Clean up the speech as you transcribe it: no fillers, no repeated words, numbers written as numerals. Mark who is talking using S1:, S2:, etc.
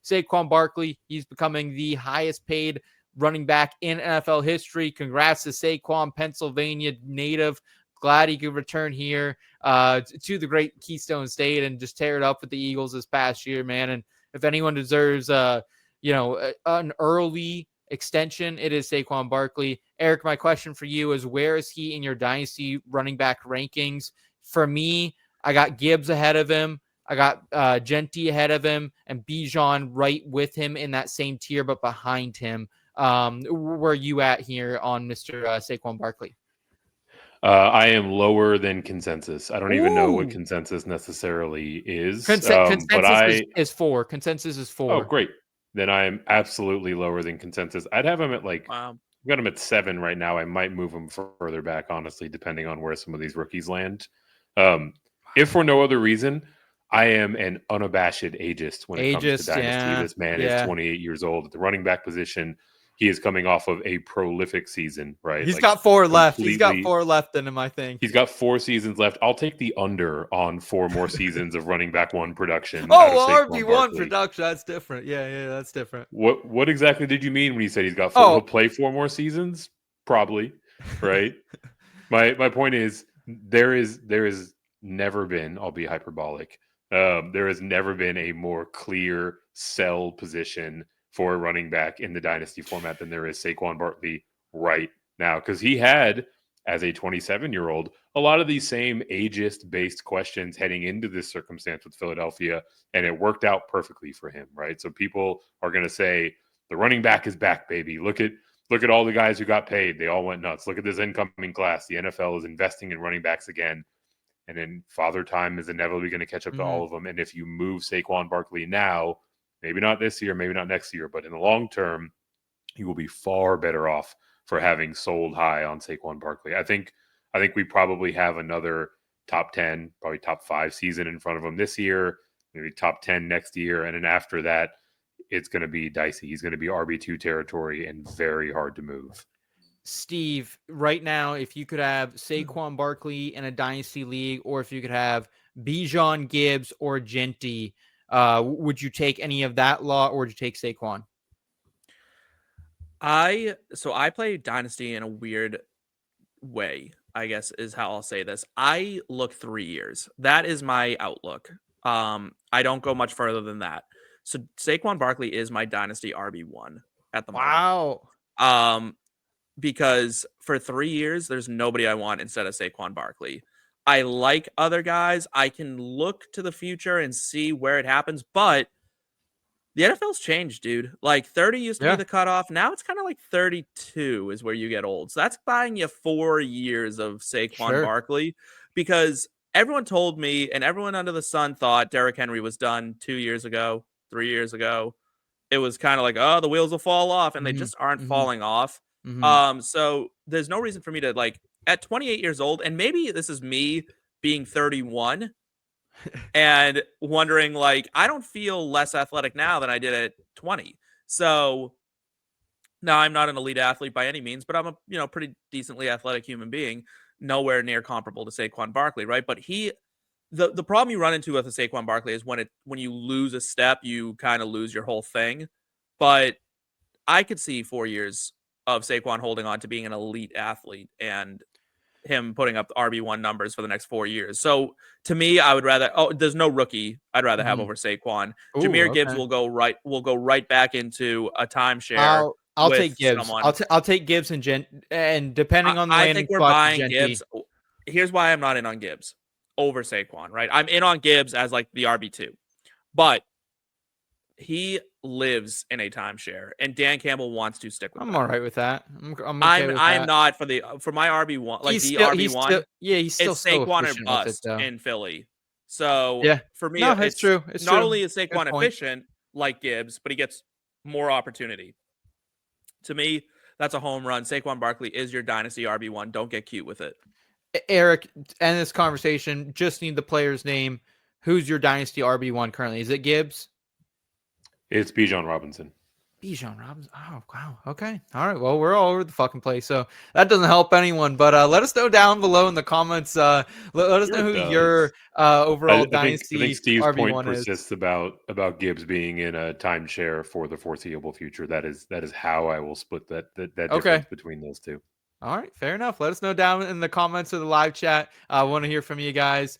S1: Saquon Barkley, he's becoming the highest paid running back in NFL history. Congrats to Saquon, Pennsylvania native. Glad he could return here to the great Keystone State and just tear it up with the Eagles this past year, man. And if anyone deserves, an early extension, it is Saquon Barkley. Eric, my question for you is, where is he in your dynasty running back rankings? For me, I got Gibbs ahead of him. I got Jeanty ahead of him, and Bijan right with him in that same tier, but behind him. Where are you at here on Mr. Saquon Barkley?
S2: I am lower than consensus. I don't even know what consensus necessarily is.
S1: Consensus is 4. Consensus is 4.
S2: Oh, great. Then I am absolutely lower than consensus. I'd have him at I've got him at 7 right now. I might move him further back, honestly, depending on where some of these rookies land. If for no other reason, I am an unabashed ageist when it comes to Dynasty. Yeah. This man is 28 years old at the running back position. He is coming off of a prolific season, right?
S1: He's got 4 left. He's got 4 left in him, I think.
S2: He's got 4 seasons left. I'll take the under on 4 more seasons of running back 1 production.
S1: RB1 production. That's different. Yeah, that's different.
S2: What exactly did you mean when you said he's got 4? He'll play 4 more seasons? Probably, right? My point is there is never been, I'll be hyperbolic, there has never been a more clear sell position for a running back in the dynasty format than there is Saquon Barkley right now. Because he had, as a 27-year-old, a lot of these same ageist-based questions heading into this circumstance with Philadelphia, and it worked out perfectly for him, right? So people are going to say, the running back is back, baby. Look at all the guys who got paid. They all went nuts. Look at this incoming class. The NFL is investing in running backs again. And then Father Time is inevitably going to catch up to all of them. And if you move Saquon Barkley now, maybe not this year, maybe not next year, but in the long term, you will be far better off for having sold high on Saquon Barkley. I think we probably have another top 10, probably top 5 season in front of him this year, maybe top 10 next year. And then after that, it's going to be dicey. He's going to be RB2 territory and very hard to move.
S1: Steve, right now, if you could have Saquon Barkley in a dynasty league, or if you could have Bijan, Gibbs, or Jeanty, would you take any of that lot, or would you take Saquon?
S3: I play Dynasty in a weird way, I guess is how I'll say this. I look 3 years. That is my outlook. I don't go much further than that. So Saquon Barkley is my Dynasty RB1 at the moment.
S1: Wow.
S3: Because for 3 years, there's nobody I want instead of Saquon Barkley. I like other guys. I can look to the future and see where it happens, but the NFL's changed, dude. Like 30 used to be the cutoff. Now it's kind of like 32 is where you get old. So that's buying you 4 years of Saquon Barkley, because everyone told me and everyone under the sun thought Derrick Henry was done 2 years ago, 3 years ago. It was kind of like, oh, the wheels will fall off, and they just aren't falling off. So there's no reason for me to, like, at 28 years old, and maybe this is me being 31 and wondering, like, I don't feel less athletic now than I did at 20. So now I'm not an elite athlete by any means, but I'm a, pretty decently athletic human being, nowhere near comparable to Saquon Barkley, right? But the problem you run into with a Saquon Barkley is when you lose a step, you kind of lose your whole thing. But I could see 4 years of Saquon holding on to being an elite athlete and him putting up RB1 numbers for the next 4 years. So to me, I would rather, there's no rookie I'd rather have over Saquon. Jahmyr Gibbs will go right back into a timeshare.
S1: I'll take Gibbs. I'll take Gibbs and depending on the
S3: I think we're buying Gibbs. Here's why I'm not in on Gibbs over Saquon, right? I'm in on Gibbs as like the RB2, but he lives in a timeshare, and Dan Campbell wants to stick with.
S1: I'm all right with that. I'm
S3: not for my RB1, like RB1. He's still Saquon or bust in Philly. So for me,
S1: it's true. It's
S3: not
S1: true.
S3: only is Saquon efficient like Gibbs, but he gets more opportunity. To me, that's a home run. Saquon Barkley is your dynasty RB1. Don't get cute with it.
S1: Eric, end this conversation. Just need the player's name. Who's your dynasty RB1 currently? Is it Gibbs?
S2: It's Bijan Robinson.
S1: Bijan Robinson. Oh, wow. Okay. All right. Well, we're all over the fucking place, so that doesn't help anyone. But let us know down below in the comments. Let us
S2: Sure
S1: know who
S2: it does.
S1: your overall
S2: I think
S1: Dynasty
S2: Steve's point
S1: RB1 is.
S2: persists about Gibbs being in a timeshare for the foreseeable future. That is how I will split that difference between those two.
S1: All right, fair enough. Let us know down in the comments or the live chat. I want to hear from you guys.